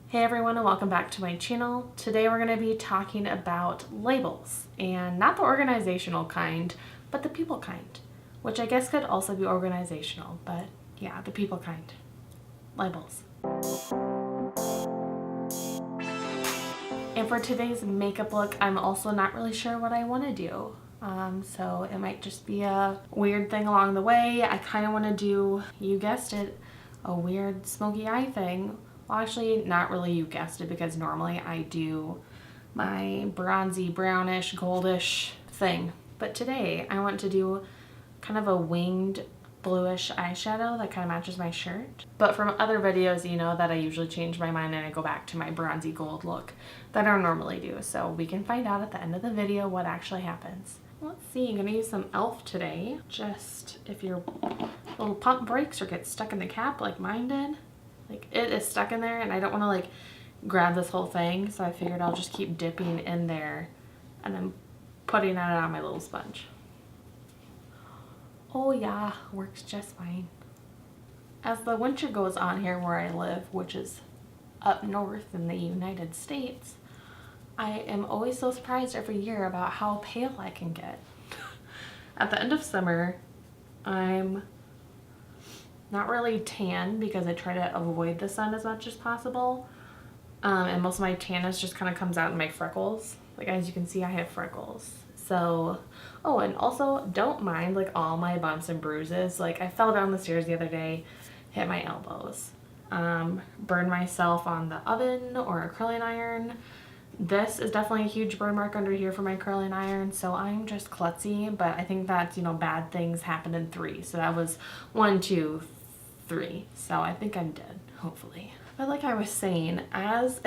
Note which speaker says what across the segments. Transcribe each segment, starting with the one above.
Speaker 1: Hey everyone, and welcome back to my channel. Today we're going to be talking about labels, and not the organizational kind, but the people kind, which I guess could also be organizational, but yeah, the people kind. Labels. And for today's makeup look, I'm also not really sure what I want to do. So it might just be a weird thing along the way. I kind of want to do, you guessed it, a weird smoky eye thing. Well, actually, not really, you guessed it, because normally I do my bronzy, brownish, goldish thing. But today I want to do kind of a winged bluish eyeshadow that kind of matches my shirt. But from other videos, you know that I usually change my mind and I go back to my bronzy gold look that I normally do. So we can find out at the end of the video what actually happens. Let's see, I'm gonna use some e.l.f. today. Just if your little pump breaks or gets stuck in the cap like mine did. Like, it is stuck in there and I don't want to like grab this whole thing, so I figured I'll just keep dipping in there and then putting it on my little sponge. Oh yeah, works just fine. As the winter goes on here where I live, which is up north in the United States, I am always so surprised every year about how pale I can get. At the end of summer, I'm not really tan because I try to avoid the sun as much as possible. And most of my tanness just kind of comes out in my freckles. Like, as you can see, I have freckles. So, oh, and also don't mind like all my bumps and bruises. Like, I fell down the stairs the other day, hit my elbows, burned myself on the oven or a curling iron. This is definitely a huge burn mark under here for my curling iron, so I'm just klutzy, but I think that, you know, bad things happen in 3. So that was 1, 2, 3. So I think I'm dead, hopefully. But like I was saying, as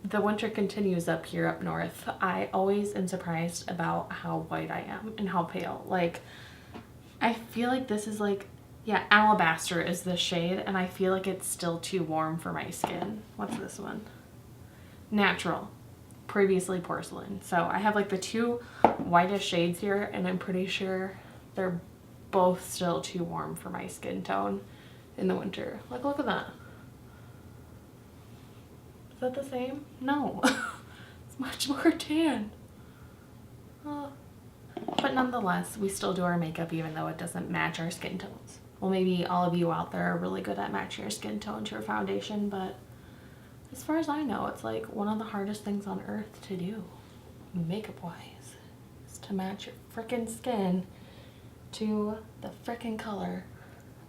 Speaker 1: the winter continues up here up north, I always am surprised about how white I am and how pale. Like, I feel like this is like, yeah, Alabaster is the shade, and I feel like it's still too warm for my skin. What's this one? Natural. Previously Porcelain. So I have like the 2 whitest shades here, and I'm pretty sure they're both still too warm for my skin tone in the winter. Like, look at that. Is that the same? No. It's much more tan. But nonetheless, we still do our makeup even though it doesn't match our skin tones. Well, maybe all of you out there are really good at matching your skin tone to your foundation, but as far as I know, it's like one of the hardest things on earth to do, makeup-wise, is to match your frickin' skin to the frickin' color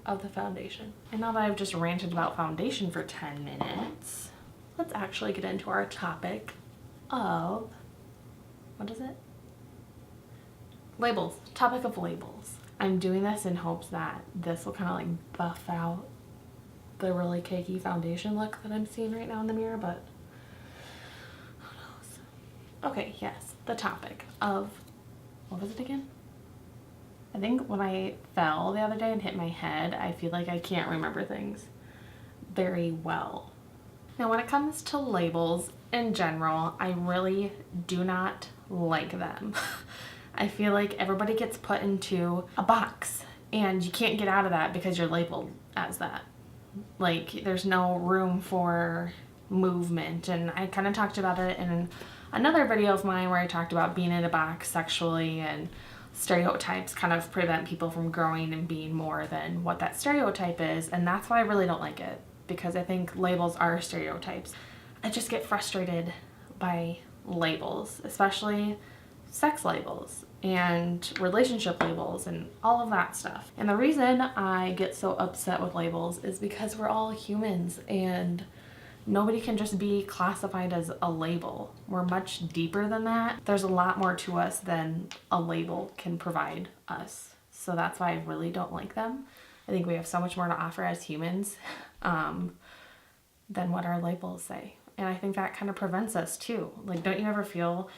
Speaker 1: of the foundation. And now that I've just ranted about foundation for 10 minutes, let's actually get into our topic of, what is it? Labels. Topic of labels. I'm doing this in hopes that this will kind of like buff out the really cakey foundation look that I'm seeing right now in the mirror, but who knows? Okay, yes, the topic of, what was it again? I think when I fell the other day and hit my head, I feel like I can't remember things very well. Now, when it comes to labels in general, I really do not like them. I feel like everybody gets put into a box and you can't get out of that because you're labeled as that. Like, there's no room for movement. And I kind of talked about it in another video of mine where I talked about being in a box sexually, and stereotypes kind of prevent people from growing and being more than what that stereotype is. And that's why I really don't like it, because I think labels are stereotypes. I just get frustrated by labels, especially sex labels and relationship labels and all of that stuff. And the reason I get so upset with labels is because we're all humans and nobody can just be classified as a label. We're much deeper than that. There's a lot more to us than a label can provide us. So that's why I really don't like them. I think we have so much more to offer as humans than what our labels say. And I think that kind of prevents us too. Like, don't you ever feel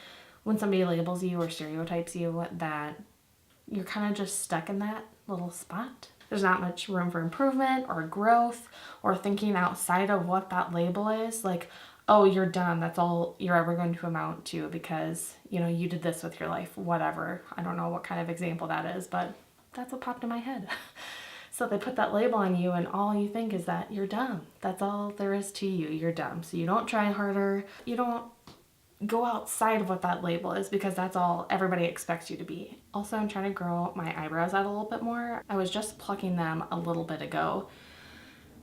Speaker 1: when somebody labels you or stereotypes you that you're kind of just stuck in that little spot? There's not much room for improvement or growth or thinking outside of what that label is. Like, oh, you're done. That's all you're ever going to amount to because, you know, you did this with your life, whatever. I don't know what kind of example that is, but that's what popped in my head. So they put that label on you and all you think is that you're dumb. That's all there is to you. You're dumb. So you don't try harder. You don't go outside of what that label is because that's all everybody expects you to be. Also, I'm trying to grow my eyebrows out a little bit more. I was just plucking them a little bit ago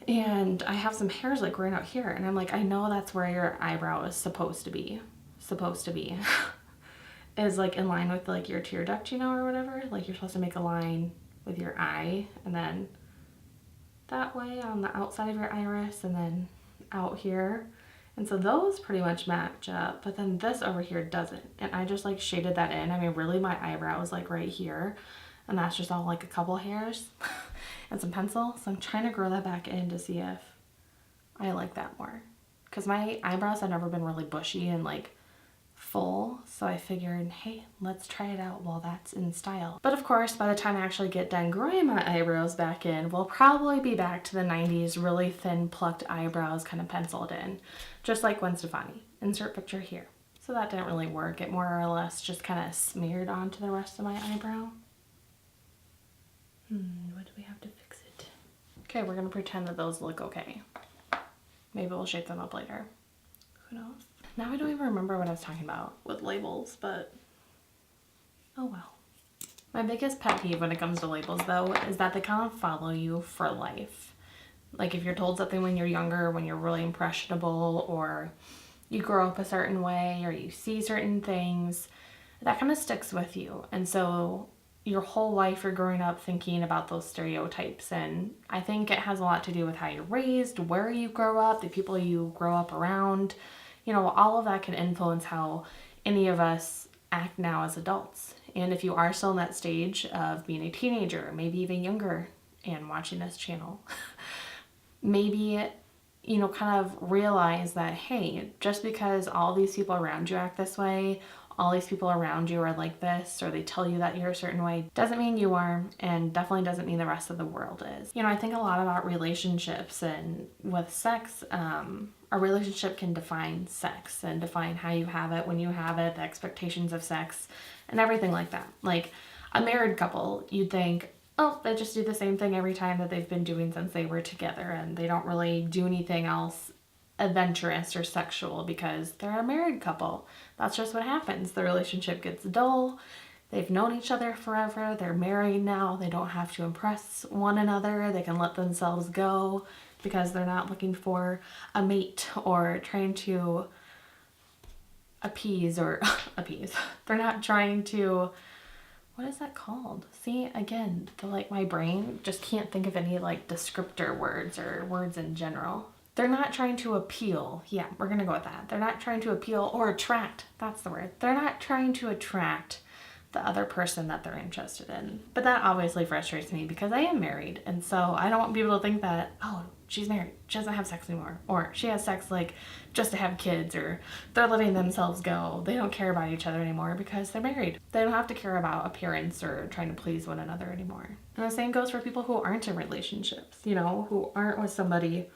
Speaker 1: and I have some hairs like growing out here and I'm like, I know that's where your eyebrow is supposed to be. Is like in line with like your tear duct, you know, or whatever. Like you're supposed to make a line with your eye and then that way on the outside of your iris and then out here. And so those pretty much match up, but then this over here doesn't. And I just like shaded that in. I mean, really my eyebrow is like right here and that's just all like a couple hairs and some pencil. So I'm trying to grow that back in to see if I like that more. Because my eyebrows have never been really bushy and like full. So I figured, hey, let's try it out while that's in style. But of course, by the time I actually get done growing my eyebrows back in, we'll probably be back to the 90s really thin plucked eyebrows kind of penciled in. Just like Gwen Stefani. Insert picture here. So that didn't really work. It more or less just kind of smeared onto the rest of my eyebrow. What do we have to fix it? Okay, we're gonna pretend that those look okay. Maybe we'll shape them up later. Who knows? Now I don't even remember what I was talking about with labels, but oh well. My biggest pet peeve when it comes to labels though is that they kind of follow you for life. Like if you're told something when you're younger, when you're really impressionable, or you grow up a certain way, or you see certain things, that kind of sticks with you. And so your whole life you're growing up thinking about those stereotypes. And I think it has a lot to do with how you're raised, where you grow up, the people you grow up around. You know, all of that can influence how any of us act now as adults. And if you are still in that stage of being a teenager, maybe even younger, and watching this channel, maybe, you know, kind of realize that, hey, just because all these people around you act this way, all these people around you are like this, or they tell you that you're a certain way, doesn't mean you are, and definitely doesn't mean the rest of the world is. You know, I think a lot about relationships and with sex. A relationship can define sex and define how you have it, when you have it, the expectations of sex, and everything like that. Like a married couple, you'd think, oh, they just do the same thing every time that they've been doing since they were together, and they don't really do anything else adventurous or sexual because they're a married couple. That's just what happens. The relationship gets dull. They've known each other forever. They're married now. They don't have to impress one another. They can let themselves go because they're not looking for a mate or trying to appease or appease. They're not trying to, what is that called? See, again, my brain just can't think of any like descriptor words or words in general. They're not trying to appeal. Yeah, we're gonna go with that. They're not trying to appeal or attract. That's the word. They're not trying to attract the other person that they're interested in. But that obviously frustrates me because I am married. And so I don't want people to think that, oh, she's married, she doesn't have sex anymore. Or she has sex like just to have kids, or they're letting themselves go. They don't care about each other anymore because they're married. They don't have to care about appearance or trying to please one another anymore. And the same goes for people who aren't in relationships, you know, who aren't with somebody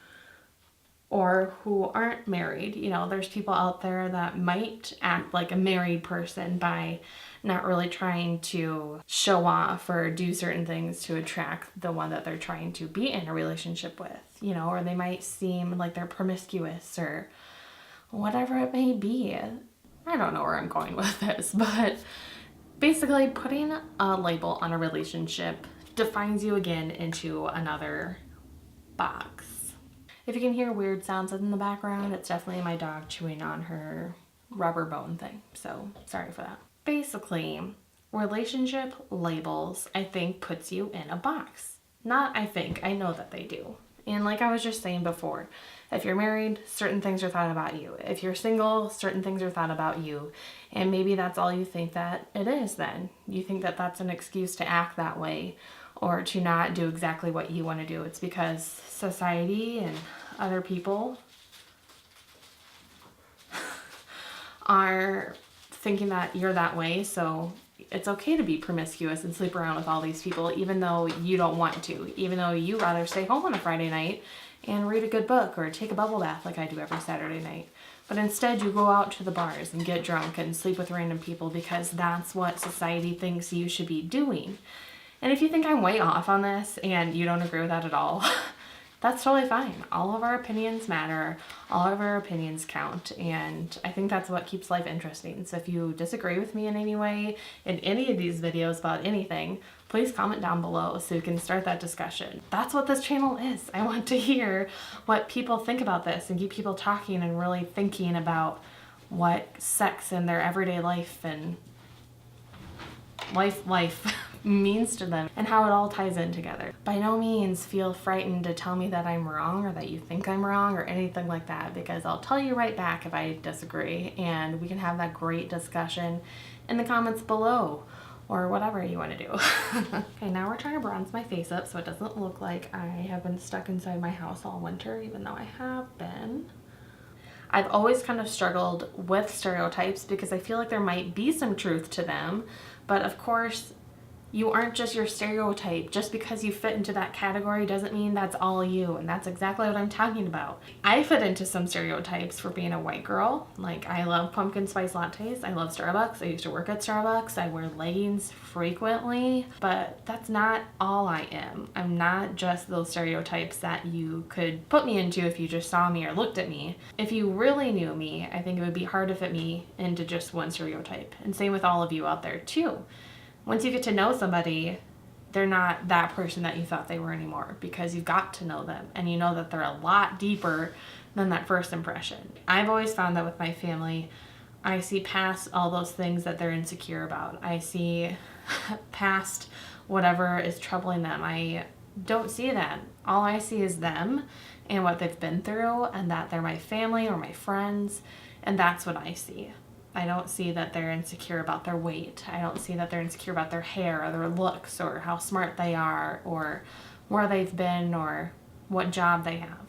Speaker 1: or who aren't married. You know, there's people out there that might act like a married person by not really trying to show off or do certain things to attract the one that they're trying to be in a relationship with, you know, or they might seem like they're promiscuous or whatever it may be. I don't know where I'm going with this, but basically putting a label on a relationship defines you again into another box. If you can hear weird sounds in the background, it's definitely my dog chewing on her rubber bone thing, so sorry for that. Basically, relationship labels, I think, puts you in a box. Not I think, I know that they do. And like I was just saying before, if you're married, certain things are thought about you. If you're single, certain things are thought about you. And maybe that's all you think that it is then. You think that that's an excuse to act that way or to not do exactly what you want to do. It's because society and other people are thinking that you're that way, so it's okay to be promiscuous and sleep around with all these people even though you don't want to, even though you rather stay home on a Friday night and read a good book or take a bubble bath like I do every Saturday night. But instead you go out to the bars and get drunk and sleep with random people because that's what society thinks you should be doing. And if you think I'm way off on this and you don't agree with that at all, that's totally fine. All of our opinions matter. All of our opinions count. And I think that's what keeps life interesting. So if you disagree with me in any way in any of these videos about anything, please comment down below so we can start that discussion. That's what this channel is. I want to hear what people think about this and get people talking and really thinking about what sex in their everyday life and life means to them and how it all ties in together. By no means feel frightened to tell me that I'm wrong or that you think I'm wrong or anything like that, because I'll tell you right back if I disagree, and we can have that great discussion in the comments below or whatever you want to do. Okay, now we're trying to bronze my face up so it doesn't look like I have been stuck inside my house all winter, even though I have been. I've always kind of struggled with stereotypes because I feel like there might be some truth to them, but of course, you aren't just your stereotype. Just because you fit into that category doesn't mean that's all you, and that's exactly what I'm talking about. I fit into some stereotypes for being a white girl. Like, I love pumpkin spice lattes, I love Starbucks, I used to work at Starbucks, I wear leggings frequently, but that's not all I am. I'm not just those stereotypes that you could put me into if you just saw me or looked at me. If you really knew me, I think it would be hard to fit me into just one stereotype, and same with all of you out there too. Once you get to know somebody, they're not that person that you thought they were anymore, because you've got to know them and you know that they're a lot deeper than that first impression. I've always found that with my family, I see past all those things that they're insecure about. I see past whatever is troubling them. I don't see that. All I see is them and what they've been through, and that they're my family or my friends, and that's what I see. I don't see that they're insecure about their weight. I don't see that they're insecure about their hair or their looks or how smart they are or where they've been or what job they have.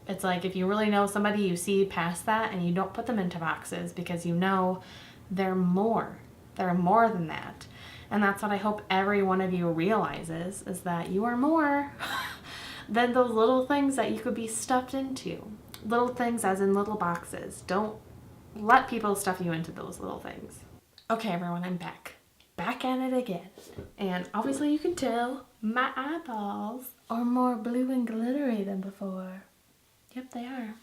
Speaker 1: It's like, if you really know somebody, you see past that and you don't put them into boxes, because you know they're more. They're more than that. And that's what I hope every one of you realizes, is that you are more than those little things that you could be stuffed into. Little things as in little boxes. Don't let people stuff you into those little things. Okay, everyone, I'm back. Back at it again. And obviously you can tell my eyeballs are more blue and glittery than before. Yep, they are.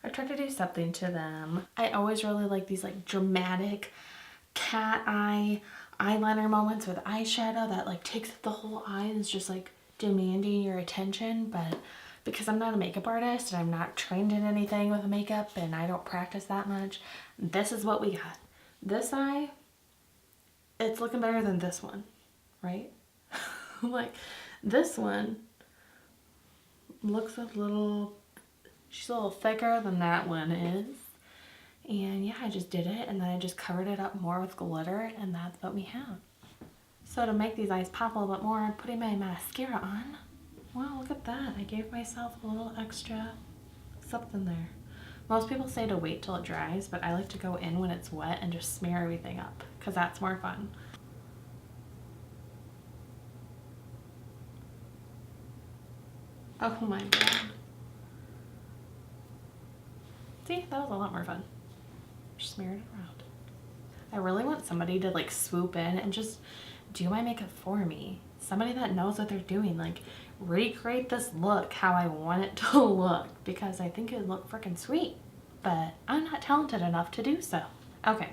Speaker 1: I tried to do something to them. I always really like these like dramatic cat eye eyeliner moments with eyeshadow that like takes up the whole eye and is just like demanding your attention, but because I'm not a makeup artist and I'm not trained in anything with makeup and I don't practice that much, this is what we got. This eye, it's looking better than this one, right? Like, this one looks a little, she's a little thicker than that one is. And yeah, I just did it, and then I just covered it up more with glitter, and that's what we have. So to make these eyes pop a little bit more, I'm putting my mascara on. Wow, look at that. I gave myself a little extra something there. Most people say to wait till it dries, but I like to go in when it's wet and just smear everything up, because that's more fun. Oh my god. See, that was a lot more fun. Just smear it around. I really want somebody to like swoop in and just do my makeup for me. Somebody that knows what they're doing, like recreate this look how I want it to look, because I think it would look freaking sweet, but I'm not talented enough to do so. Okay,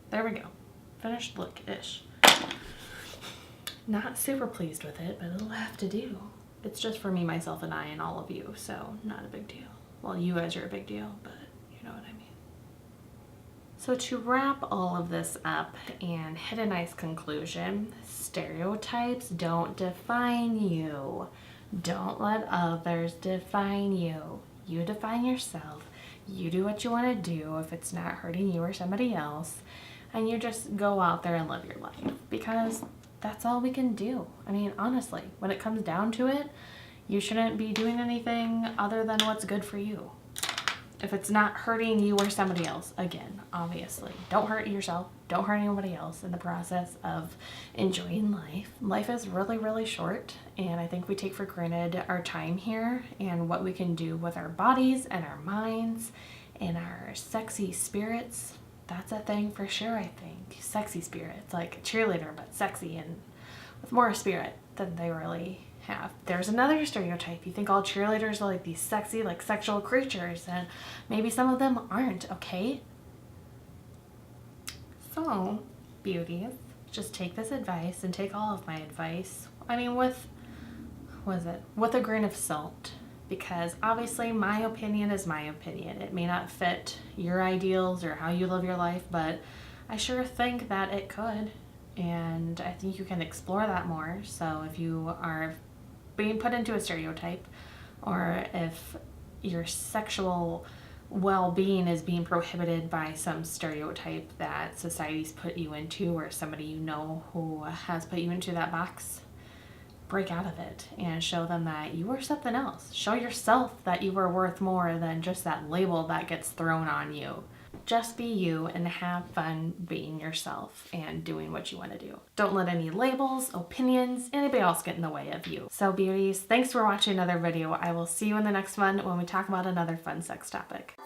Speaker 1: there we go. Finished look-ish. Not super pleased with it, but it'll have to do. It's just for me, myself, and I, and all of you, so not a big deal. Well, you guys are a big deal, but you know what I mean. So to wrap all of this up and hit a nice conclusion, stereotypes don't define you. Don't let others define you. You define yourself. You do what you want to do if it's not hurting you or somebody else, and you just go out there and live your life, because that's all we can do. I mean, honestly, when it comes down to it, you shouldn't be doing anything other than what's good for you. If it's not hurting you or somebody else, again, obviously, don't hurt yourself. Don't hurt anybody else in the process of enjoying life. Life is really, really short, and I think we take for granted our time here and what we can do with our bodies and our minds and our sexy spirits. That's a thing for sure, I think. Sexy spirits, like a cheerleader, but sexy and with more spirit than they really have. There's another stereotype. You think all cheerleaders are like these sexy, like sexual creatures, and maybe some of them aren't, okay? So, beauties, just take this advice and take all of my advice. I mean, with a grain of salt, because obviously my opinion is my opinion. It may not fit your ideals or how you live your life, but I sure think that it could, and I think you can explore that more. So if you are being put into a stereotype, or if your sexual well-being is being prohibited by some stereotype that society's put you into, or somebody you know who has put you into that box, break out of it and show them that you are something else. Show yourself that you are worth more than just that label that gets thrown on you. Just be you and have fun being yourself and doing what you want to do. Don't let any labels, opinions, anybody else get in the way of you. So beauties, thanks for watching another video. I will see you in the next one when we talk about another fun sex topic.